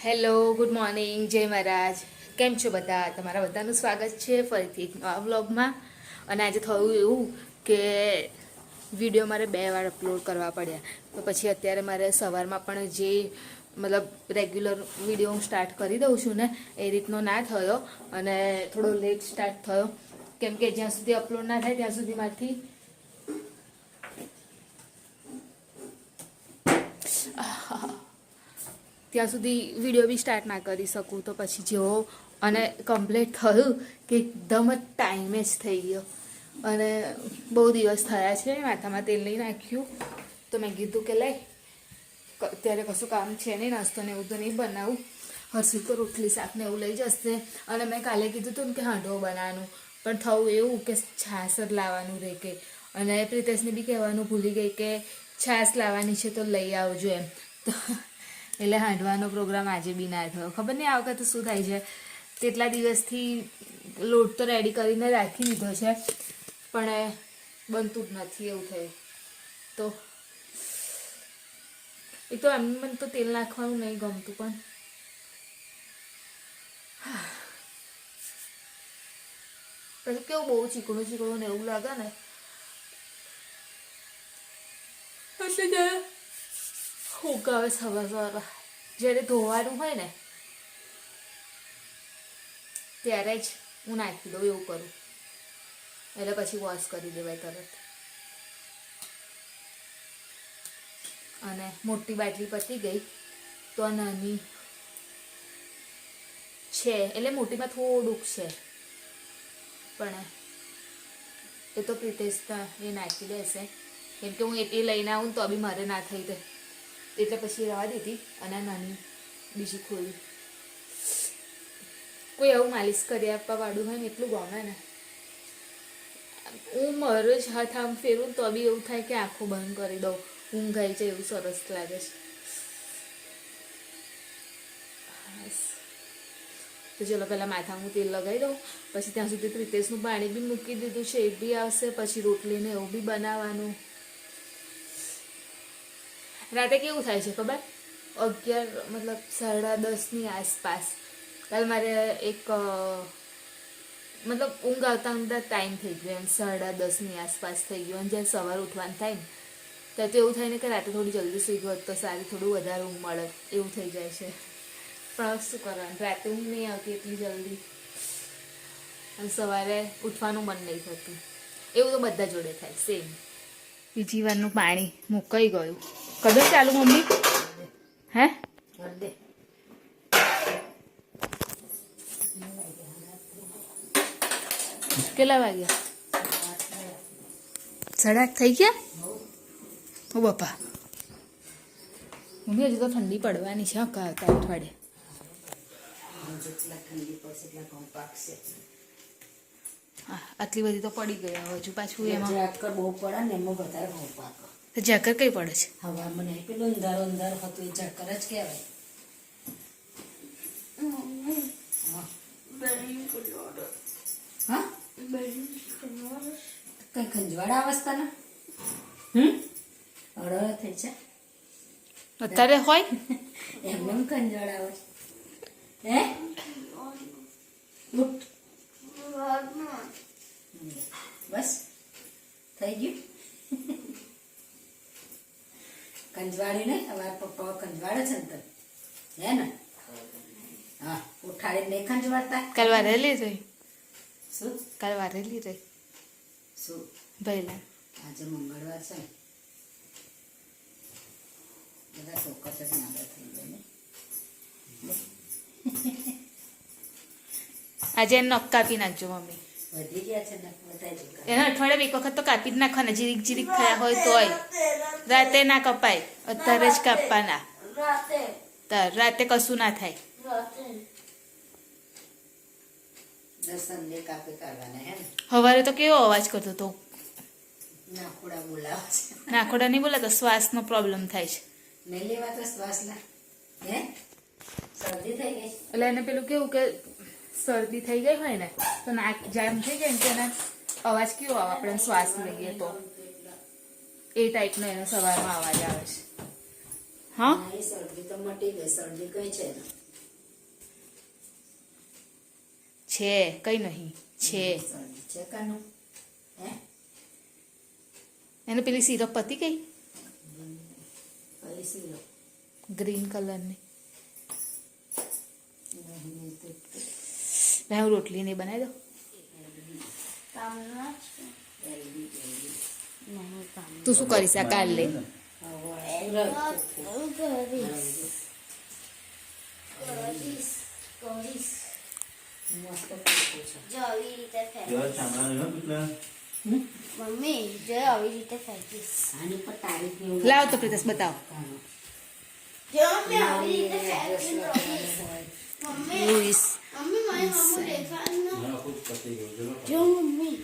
Hello, good morning, જય મહારાજ. કેમ છો બધા? તમારા બધાનું સ્વાગત છે ફરીથી એક નવા વ્લોગમાં. અને આજે થયું એવું કે વિડીયો મારે 2 વાર અપલોડ કરવા પડ્યા. તો પછી અત્યારે મારે સવારમાં પણ જે મતલબ રેગ્યુલર વિડીયો હું સ્ટાર્ટ કરી દઉં છું ને એ રીતનો ના થયો અને થોડો લેટ સ્ટાર્ટ થયો, કેમ કે જ્યાં સુધી અપલોડ ના થાય ત્યાં સુધી મારથી ત્યાં સુધી વિડીયો બી સ્ટાર્ટ ના કરી શકું. તો પછી જેવો અને કમ્પ્લીટ થયું કે એકદમ જ ટાઈમે જ થઈ ગયો અને બહુ દિવસ થયા છે માથામાં તેલ નહીં નાખ્યું. તો મેં કીધું કે લઈ અત્યારે કશું કામ છે નહીં, નાસ્તો ને એવું તો નહીં બનાવું, હર્ષિત તો રોટલી શાક ને એવું લઈ જશે. અને મેં કાલે કીધું હતું ને કે હાંડવો બનાવવાનું, પણ થયું એવું કે છાશ જ લાવવાનું રહે કે, અને પ્રિતેશને બી કહેવાનું ભૂલી ગઈ કે છાશ લાવવાની છે તો લઈ આવજો એમ. તો એટલે હાંડવાનો પ્રોગ્રામ આજે બી ના થયો. ખબર નહીં આ વખતે શું થાય છે. કેટલા દિવસથી લોટ તો રેડી કરીને રાખી દીધો છે પણ બનતું જ નથી એવું થયું. તો એક તો એમ મને તો તેલ નાખવાનું નહીં ગમતું, પણ પછી કેવું બહુ ચીકણું ચીકણું ને એવું લાગે ને એટલે જરા ઉગાવે સવાર સવાર જ્યારે ધોવાનું હોય ને ત્યારે જ હું નાખી દઉં, એવું કરું એટલે પછી વોશ કરી દેવાય તરત. અને મોટી બાટલી પતી ગઈ તો નાની છે, એટલે મોટીમાં થોડુંક છે પણ એ તો પ્રિતેશ એ નાખી દેશે, કેમ કે હું એટલી લઈને આવું તો બી મારે ના થઈ જાય એટલે પછી રવા દીધી અને નાની બીજી ખોલી. કોઈ એવું માલિશ કરી આપવા વાળું હોય ને એટલું ગમે ને. હું મારો જ હાથ આમ ફેરવું તો બી એવું થાય કે આંખો બંધ કરી દઉં, ઊંઘ આવી જાય, એવું સરસ લાગે છે. તો ચલો પહેલાં માથામાં તેલ લગાવી દઉં, પછી ત્યાં સુધી પ્રિતેશનું પાણી બી મૂકી દીધું છે, એ બી આવશે, પછી રોટલીને એવું બી બનાવવાનું. રાતે કેવું થાય છે ખબર, 11 મતલબ 10:30ની આસપાસ કાલે મારે એક મતલબ ઊંઘ આવતા ઊંઘતા ટાઈમ થઈ ગયો એમ, 10:30ની આસપાસ થઈ ગયો. અને જ્યારે સવાર ઉઠવાનું થાય ને ત્યારે તો એવું થાય ને કે રાતે થોડી જલ્દી સુઈ ગયો તો સારી, થોડું વધારે ઊંઘ મળે એવું થઈ જાય છે. પણ શું કરવાનું, રાતે ઊંઘ નહીં આવતી એટલી જલ્દી અને સવારે ઉઠવાનું મન નહીં થતું. એવું તો બધા જોડે થાય સેમ. બીજી વારનું પાણી મુકાઈ ગયું. કદર ચાલુ મમ્મી? હે કેટલા વાગ્યા? 8:30 થઈ ગયા? ઓ બાપા, મમ્મી હજી તો ઠંડી પડવાની છે આવતા અઠવાડિયે. આટલી બધી તો પડી ગઈ, હજુ પાછું એમાં બહુ પડે ને એમાં વધારે ઘઉં પાક. ઝાકર કઈ પડે છે? હવા મને પેલું અંધારો અંધારો હતું એ ઝાકર જ કહેવાય. હા કઈ ખંજવાળા અવસ્થા ના અડળ થઈ છે અત્યારે હોય એમને ખંજવાળા હોય હે બસ થઈ ગયું. કંજવાળી ને અમારા પપ્પા કંજવાળે છે ને હે ને? હા, ઉઠાડી નહીં ખંજવાળતા. કાલ વારેલી રહી. શું કાલ વારેલી રહી? શું ભૈલા આજે મંગળવાર છે ને, બધા ફોકસ જ નાગર થઈ ગયા ને. આજે નખ કાપી નાખજો મમ્મી. વધી ગયા છે ને બધા. એના અઠવાડિયે એક વખત તો કાપી જ નાખવાના, જીરીક જીરીક થયા હોય તોય. રાતે ના કપાય, અત્યારે જ કાપવાના. રાતે કશું ના થાય. સવારે તો કેવો અવાજ કરતો હતો. નાખોડા બોલાવે છે. નાખોડા નહીં બોલાતો, શ્વાસનો પ્રોબ્લેમ થાય છે. નહીં લેવાતો શ્વાસ લા હે શરદી થઈ ગઈ. એટલે એને પેલું કેવું કે શરદી થઈ ગઈ હોય ને તો નાક જામ થઈ જાય ને તો એના અવાજ કેવો આવે, આપણે શ્વાસ લઈએ તો એ ટાઈપનો એનો સવારમાં અવાજ આવે છે. હા શરદી તો મટી ગઈ, શરદી કઈ છે છે કઈ નહીં છે છે કાનું હે એને પેલી સિરપ પતી ગઈ કઈ સિરપ ગ્રીન કલરની નહીં તો મેં હું રોટલી નહીં બનાવી દો તું શું કરીશ આ કાલ લે મસ્ત પૂછો છે જો આવી રીતે ફેંકીશ. જો સાંભળવાનું હો પુતલા. મમ્મી જો આવી રીતે ફેંકીશ. આની પર તારીખ ને એવું લાવ તો પ્રિતેશ બતાવો જો મમ્મી આવી રીતે ફેંકીને રમીશ. મમ્મી લુઈસ મમ્મી મારી મામું દેખાડનો. મારો ખુદ પતી ગયો જો. જો મમ્મી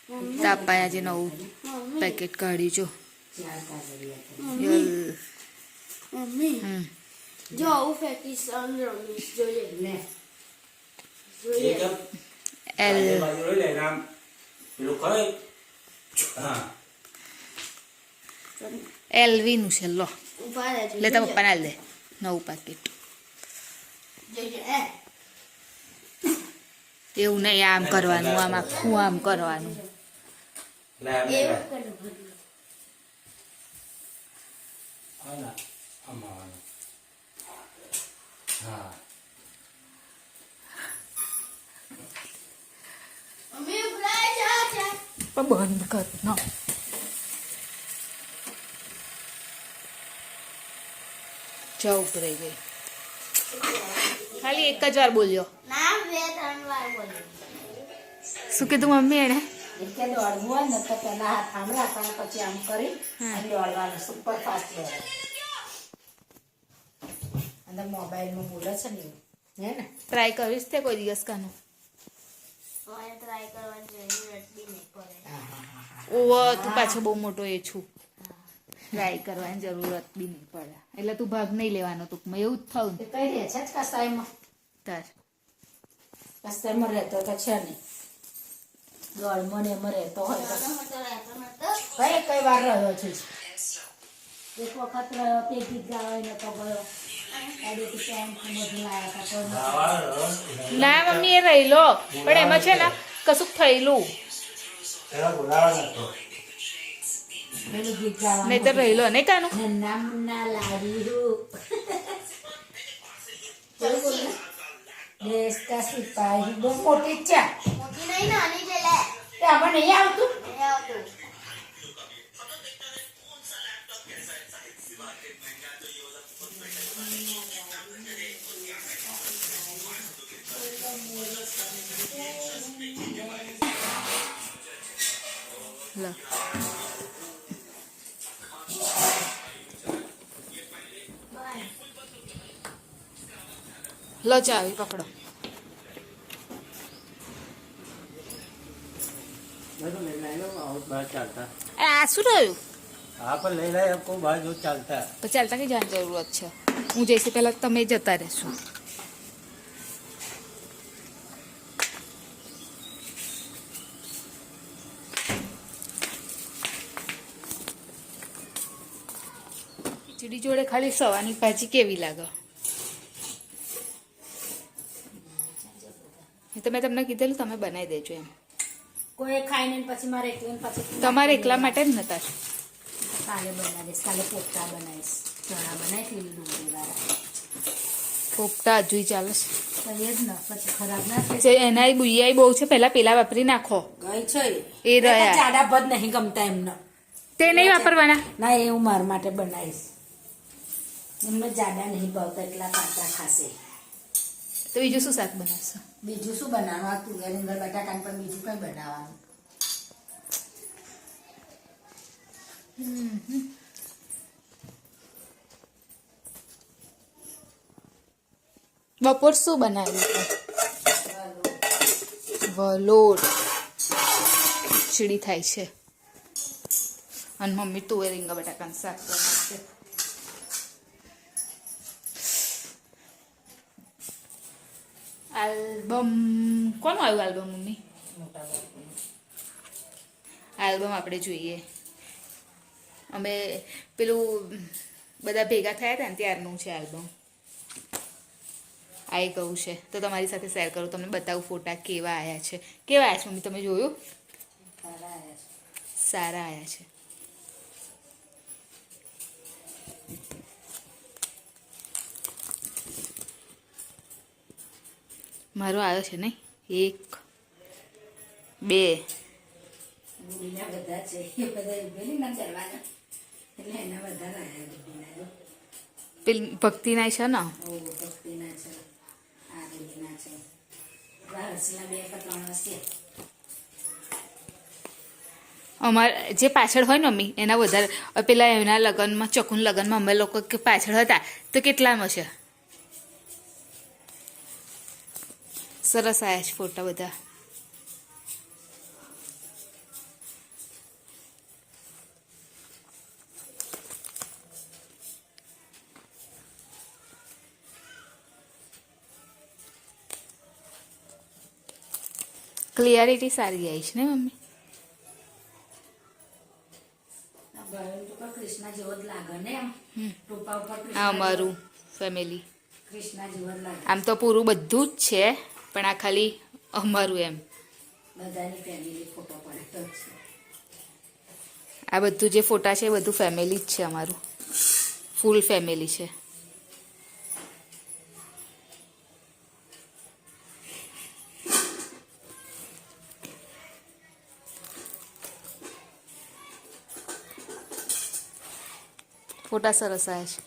મમ્મી તાપાય આજે નવું મમ્મી પેકેટ કાઢ્યું જો ચાર કાગળિયા છે. મમ્મી મમ્મી હમ જો આવું ફેંકીશ અને રમીશ જોઈએ લે જોઈએ એકમ એલ બાજુ લઈ લે રામ પેલું ખાય હા એલવીનું છે લો ઉભા રહેજો લેતા પપ્પાને આલ દે નવું પેકેટ જોઈએ એવું નહીં આમ કરવાનું આમ આખું આમ કરવાનું લે આમ એવું લે. કરવું હા ના આમાં હા મમ્મી ઉભરાય જા પણ બંધ કર ન જાવ ઉભરાઈ ગઈ ખાલી એક જ વાર બોલ્યો ના 2-3 વાર બોલ્યો શું કીધું મમ્મી એને એટલે દોડવું હોય ને તો પેલા હાથ આમ રાખવાના પછી આમ કરી હા. અને દોડવાનું સુપર ફાસ્ટ દોડે અને મોબાઈલમાં બોલે છે ને એવું હે ને ટ્રાય કરીશ તે કોઈ દિવસ કાનું મારે ટ્રાય કરવાની જરૂરત બી નહીં પડે હા હા હા હા ઓવો તું પાછો બહુ મોટો એ છું ટ્રાય કરવાની જરૂરત બી નહીં પડે એટલે તું ભાગ નહીં લેવાનો ટૂંકમાં એવું જ થયું એ કઈ રહે છે જ કસાઈમાં તાર કસાઈમાં રહેતો તો છે નહીં દોડમાં ને એમાં રહેતો હોય તો નહોતો રહેતો નહોતો ભાઈ કઈ વાર રહ્યો છું એક વખત રહ્યો તે ગીત ગાવાય નતો ગયો આડેથી પેન્ટ ને બધું લાયા હતા તો આવા ના મમ્મી એ રહી લો પણ એમાં છે ને કશુંક થયેલું તેરા બોલાવા નતો પેલું ગીત ગાવાનું નહીં તો રહી લો નહીં કાનું નામના લાડુ દેશ કા સિપાહી બહુ મોટી જ છે મોટી નહીં નાની છે લે તે આમાં નહીં આવતું નહીં આવતું લો લો ચાવી પકડો બહાર ચાલતા આ શું રહ્યું હા પણ લઈ લે કોઈ બહાર જો ચાલતા તો ચાલતા કઈ જવાની જરૂરત છે હું જઈશ પહેલા તમે જતા રહેશો ખીચડી જોડે ખાલી સવાની ભાજી કેવી લાગે એ તો મેં તમને કીધેલું તમે બનાવી દેજો એમ કોઈ ખાઈને ને પછી મારે એકલીને પછી તમારે એકલા માટે જ નતા કાલે બનાવીશ કાલે પોપટા બનાવીશ ચણા બનાવીશ લીલી ડુંગળી વાળા પોપટા હજુ ચાલે તો એ જ ને પછી ખરાબ ના થાય છે એના બુૈયાઈ બહુ છે પહેલા પેલા વાપરી નાખો ગઈ છે એ રહ્યા. જાડા ભદ નહીં ગમતા એમને તે નહીં વાપરવાના ના એ હું મારા માટે બનાવીશ એમને જાડા નહીં ભાવતા એટલા પાતળા ખાશે તો બીજું શું શાક બનાવશો બીજું શું બનાવવાનું આ તુવેરની અંદર બટાકાને પણ બીજું કઈ બનાવવાનું બપોર શું બનાવ્યું વલોટ ખીચડી થાય છે અને મમ્મી તુવેર રીંગા બટાકાનું શાક બનાવશે આલ્બમ કોનું આવ્યું આલ્બમ મમ્મી આલ્બમ આપણે જોઈએ અમે પેલું બધા ભેગા થયા હતા ને ત્યારનું છે આલ્બમ આવી ગયું છે તો તમારી સાથે શેર કરું, તમને બતાવું ફોટા કેવા આવ્યા છે. કેવા આવ્યા છે મમ્મી, તમે જોયું? સારા આવ્યા છે. સારા આવ્યા છે. મારો આવ્યો છે નહીં, 1 2 ગુડીના બધા છે એ બધા ઉભેલી ના કરવાના એટલે એના બધા આવ્યા ગુડીના. પેલી ભક્તિના છે ને, ભક્તિના છે, આ ગુડીના છે, હર્ષના 2 કે 3 હશે. અમારે જે પાછળ હોય ને મમ્મી એના વધારે, પેલા એના લગ્નમાં ચકુન લગ્નમાં અમે લોકો કે પાછળ હતા તો કેટલામાં છે. સરસ આવ્યા છે ફોટા બધા. ક્લિયરિટી સારી આવી છે ને મમ્મી. ગળું તો પણ કૃષ્ણ જેવો જ લાગે ને એમ. ટોપા ઉપર આ કૃષ્ણ અમારું ફેમિલી. કૃષ્ણ જેવો જ લાગે. આમ તો પૂરું બધું જ છે પણ આ ખાલી અમારું એમ. બધાની ફેમિલી ફોટો પડે તો જ છે. આ બધું જે ફોટા છે એ બધું ફેમિલી જ છે અમારું, ફૂલ ફેમિલી છે. ફોટા સરસ આવ્યા છે.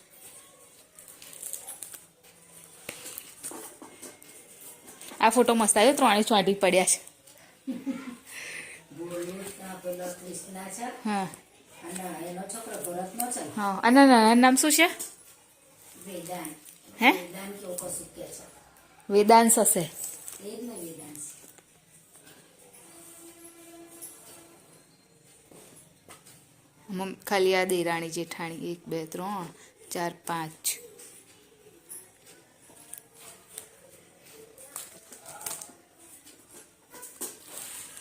આ ફોટો મસ્ત આવ્યો, 3 ચોંટી પડ્યા છે. બોલું પેલો કૃષ્ણ છે હા અને એનો છોકરો ભરતનો છે. હા. અને નાના નામ શું છે? વેદાંત. હે? વેદાંત કેવું કશું કે છે. વેદાંશ હશે. એ જ ને વેદાંત. ખાલી આ દેરાણી જેઠાણી 1 2 3 4 5.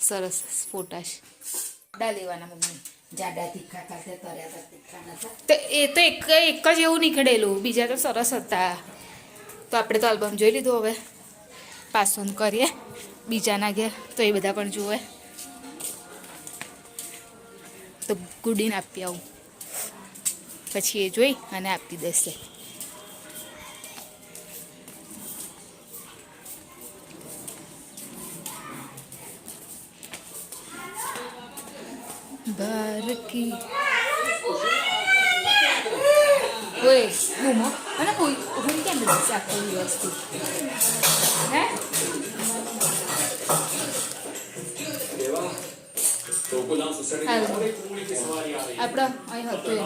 સરસ ફોટા છે. ડા લેવાના મમ્મી. જાડા તીખા ખાતે કર્યા હતા તીખા નતા. તો એ તો એક જ એવું નીકળેલું, બીજા તો સરસ હતા. તો આપણે તો આલ્બમ જોઈ લીધું, હવે પાસોન કરીએ બીજાના ઘેર તો એ બધા પણ જુએ. તો ગુડીને આપી આવું, પછી એ જોઈ અને આપી દેશે. બારકી ઓય બૂમો અને કોઈ હું કેમ નથી આખો વસ્તુ હે આપણે અહીં હતું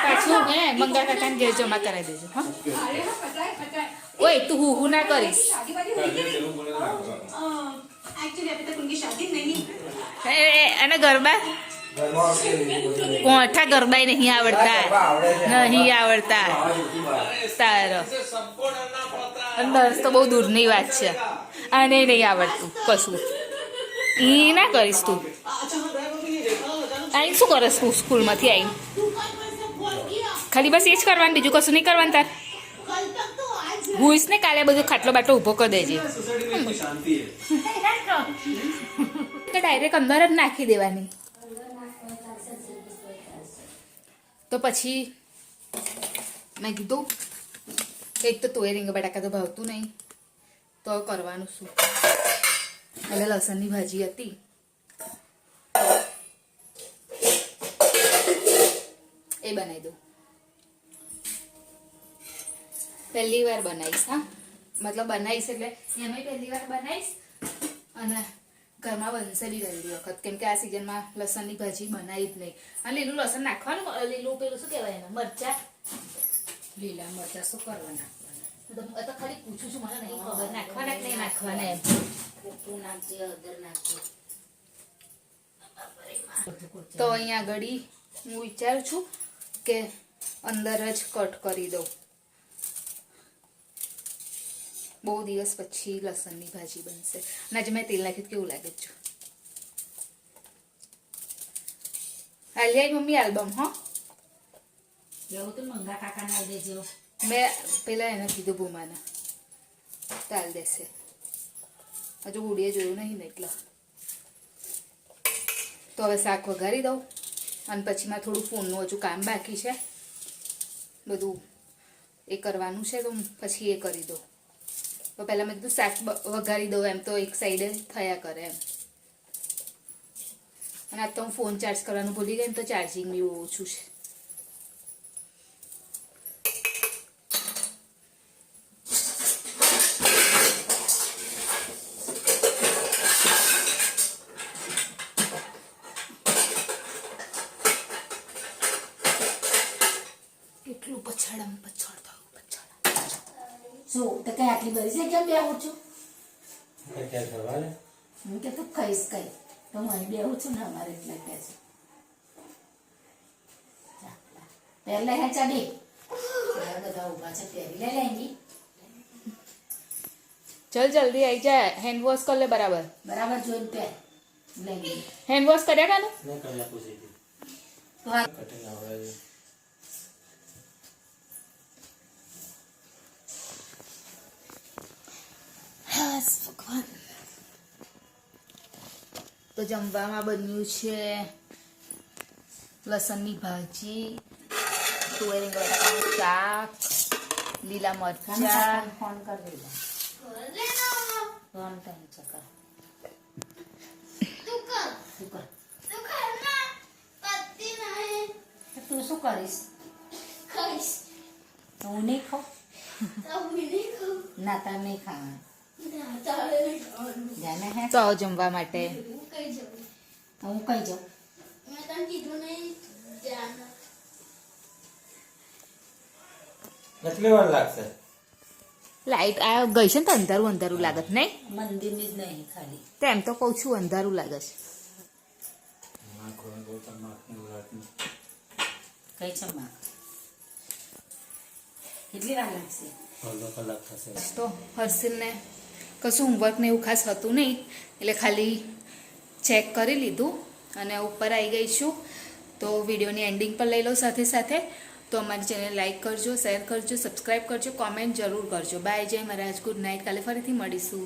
પાછું હે મંગા કાકાને ઘેર જમા કરાવી દેજો. હા ओए तू हु ना करिस અને ગરબા કોઠા ગરબા નહીં આવડતા તારો નર્સ તો બહુ દૂરની વાત છે. આને નહીં આવડતું કશું. ઈ ના કરીશ તું. આઈ શું કરસ તું સ્કૂલમાંથી આવીને? ખાલી બસ એ જ કરવાનું, બીજું કશું નહીં કરવાનું તાર. હુઈશ ને કાલે બધું ખાટલો બાટલો ઊભો કરી દેજે. તો ડાયરેક્ટ અંદર જ નાખી દેવાની. તો પછી મેં કીધું એક તો તોય રીંગણ બટાકા તો ભાવતું નહીં, તો કરવાનું શું. એટલે લસણની ભાજી હતી એ બનાવી દઉં. પહેલી વાર બનાવીશ. હા મતલબ બનાવીશ એટલે એમાં પહેલી વાર બનાવીશ અને ઘરમાં બનશે બી પહેલી વખત, કેમ કે આ સિઝનમાં લસણની ભાજી બનાવી જ નહીં. અને લીલું લસણ નાખવાનું, લીલું પેલું શું કહેવાય એને, મરચા. લીલા મરચા શું કરવા નાખવાના? તો ખાલી પૂછું છું, મને નહીં ખબર નાખવાના કે નહીં નાખવાના એમ. ઉಪ್ಪું નાખજે, હળદર નાખજે. તો અહીંયા આગળ હું વિચારું છું કે અંદર જ કટ કરી દઉં. બહુ દિવસ પછી લસણની ભાજી બનશે. અને આજે મેં તેલ નાખ્યું કેવું લાગે છે. આલિયા મમ્મી આલ્બમ હો એવું તો મંગા કાકાને આવી દેજો. મેં પેલા એને કીધું ભૂમાને તાલ દેશે હજુ ગુડીએ જોયું નહીં ને એટલે તો હવે શાક વઘારી દઉં અને પછી માં થોડું ફોનનું હજુ કામ બાકી છે બધું એ કરવાનું છે તો પછી એ કરી દઉં તો પહેલાં મેં કીધું શાક વઘારી દઉં એમ તો એક સાઈડે થયા કરે એમ અને આજ તો હું ફોન ચાર્જ કરવાનું ભૂલી ગઈ ને તો ચાર્જિંગ બી ઓછું છે કેટલું પછાડ થયું પછાડ શું તો કઈ આટલી બધી છે કેમ બેહું છું? અત્યારે સવારે હું કે તું ખાઈશ કઈ તો હું અહીં બેહું છું ને અમારે એટલે કે છે પહેલા હે ચાડી બધા ઉભા છે પહેરી લે લેંગી ચલ જલ્દી આવી જાય હેન્ડ વોશ કર લે બરાબર બરાબર જોઈને પહેર લેંગી હેન્ડ વોશ કર્યા કાનું મેં કર્યા પૂછી હતી તો આ કટિંગ આવડે હાસ ભગવાન તો જમવામાં બન્યું છે લસણની ભાજી તુવેરની બટાકાનું શાક લીલા મરચાં ફોન કરી દેજો ફોન ટાઈમ ચકા તું કર તું શું કરીશ? હું નહીં ખાઉં ના તાર નહીં ખાવાનું જાને હે તો જમવા માટે હું કઈ જાઉં કેટલી વાર લાગશે લાઈટ આ ગઈ છે ને તો અંધારું અંધારું લાગે છે નહીં મંદિરની જ નહીં ખાલી તેમ તો કહું છું અંધારું લાગે છે કઈ છે માં કેટલી વાર લાગશે? અડધો કલાક થશે તો હર્ષિલને કશું હોમવર્ક ને એવું ખાસ હતું નહીં એટલે ખાલી ચેક કરી લીધું અને ઉપર આવી ગઈ છું તો વિડીયોની એન્ડિંગ પર લઈ લો સાથે સાથે તો અમારી ચેનલ લાઈક કરજો શેર કરજો સબસ્ક્રાઈબ કરજો કોમેન્ટ જરૂર કરજો બાય જય મહારાજ ગુડ નાઇટ કાલે ફરીથી મળીશું